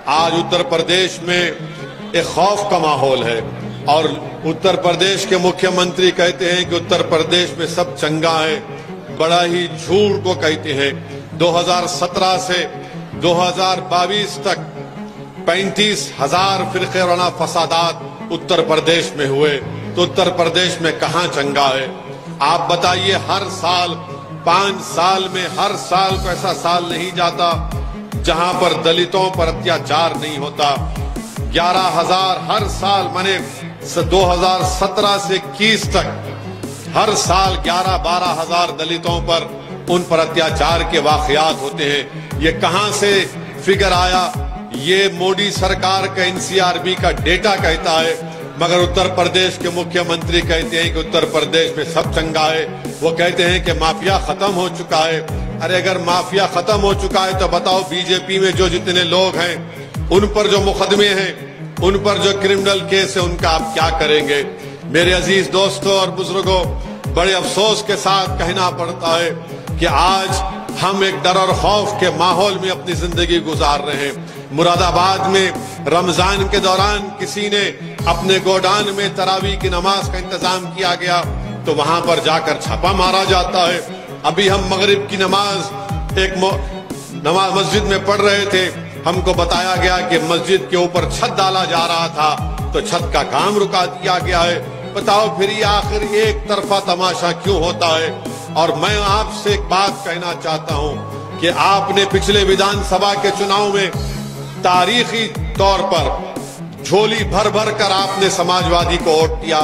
आज उत्तर प्रदेश में एक खौफ का माहौल है और उत्तर प्रदेश के मुख्यमंत्री कहते हैं कि उत्तर प्रदेश में सब चंगा है। बड़ा ही झूठ को कहते हैं। 2017 से 2022 तक 35,000 फिरक़े फसादात उत्तर प्रदेश में हुए, तो उत्तर प्रदेश में कहां चंगा है? आप बताइए, हर साल 5 साल में हर साल को ऐसा साल नहीं जाता जहां पर दलितों पर अत्याचार नहीं होता। 11,000 हर साल, माने 2017 से 21 तक हर साल 11-12 हजार दलितों पर उन पर अत्याचार के वाकयात होते हैं। ये कहां से फिगर आया? ये मोदी सरकार का एनसीआरबी का डेटा कहता है, मगर उत्तर प्रदेश के मुख्यमंत्री कहते हैं कि उत्तर प्रदेश में सब चंगा है। वो कहते हैं कि माफिया खत्म हो चुका है। अरे अगर माफिया खत्म हो चुका है तो बताओ, बीजेपी में जो जितने लोग हैं उन पर जो मुकदमे हैं, उन पर जो क्रिमिनल केस है, उनका आप क्या करेंगे? मेरे अजीज दोस्तों और बुजुर्गों, बड़े अफसोस के साथ कहना पड़ता है कि आज हम एक डर और खौफ के माहौल में अपनी जिंदगी गुजार रहे हैं। मुरादाबाद में रमजान के दौरान किसी ने अपने गोडान में तरावी की नमाज का इंतजाम किया गया तो वहां पर जाकर छापा मारा जाता है। अभी हम मगरिब की नमाज एक नमाज मस्जिद में पढ़ रहे थे, हमको बताया गया कि मस्जिद के ऊपर छत डाला जा रहा था तो छत का काम रुका दिया गया है। बताओ फिर ये आखिर एक तरफा तमाशा क्यों होता है? और मैं आपसे एक बात कहना चाहता हूं कि आपने पिछले विधानसभा के चुनाव में तारीखी तौर पर झोली भर भर कर आपने समाजवादी को वोट दिया।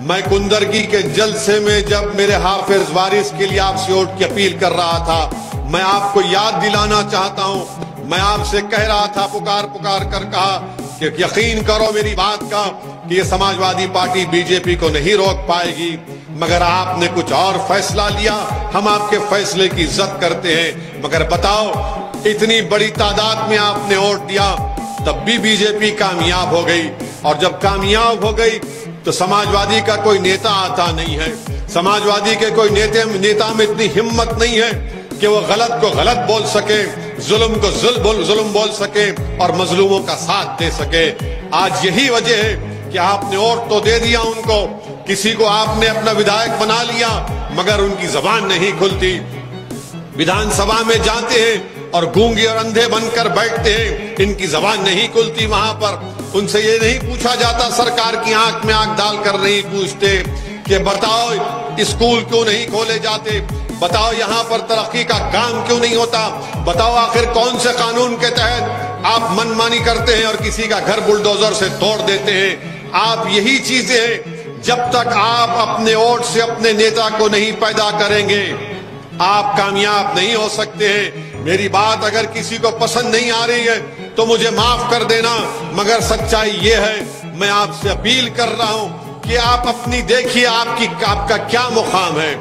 मैं कुंदरगी के जलसे में जब मेरे हाफिज वारिस के लिए आपसे वोट की अपील कर रहा था, मैं आपको याद दिलाना चाहता हूं, मैं आपसे कह रहा था, पुकार पुकार कर कहा कि यकीन करो मेरी बात का कि ये समाजवादी पार्टी बीजेपी को नहीं रोक पाएगी। मगर आपने कुछ और फैसला लिया। हम आपके फैसले की इज्जत करते हैं, मगर बताओ, इतनी बड़ी तादाद में आपने वोट दिया तब भी बीजेपी कामयाब हो गई। और जब कामयाब हो गई तो समाजवादी का कोई नेता आता नहीं है। समाजवादी के कोई नेता में इतनी हिम्मत नहीं है कि वो गलत को गलत बोल सके, जुल्म को जुल्म बोल सके और मजलूमों का साथ दे सके। आज यही वजह है कि आपने वोट तो दे दिया उनको, किसी को आपने अपना विधायक बना लिया, मगर उनकी जबान नहीं खुलती। विधानसभा में जाते हैं और गूंगे और अंधे बनकर बैठते हैं, इनकी जबान नहीं खुलती। वहां पर उनसे ये नहीं पूछा जाता, सरकार की आंख में आंख डालकर नहीं पूछते कि बताओ स्कूल क्यों नहीं खोले जाते, बताओ यहाँ पर तरक्की का काम क्यों नहीं होता, बताओ आखिर कौन से कानून के तहत आप मनमानी करते हैं और किसी का घर बुलडोजर से तोड़ देते हैं। आप यही चीजें हैं, जब तक आप अपने वोट से अपने नेता को नहीं पैदा करेंगे आप कामयाब नहीं हो सकते हैं। मेरी बात अगर किसी को पसंद नहीं आ रही है तो मुझे माफ कर देना, मगर सच्चाई ये है, मैं आपसे अपील कर रहा हूं कि आप अपनी देखिए आपका क्या मुकाम है।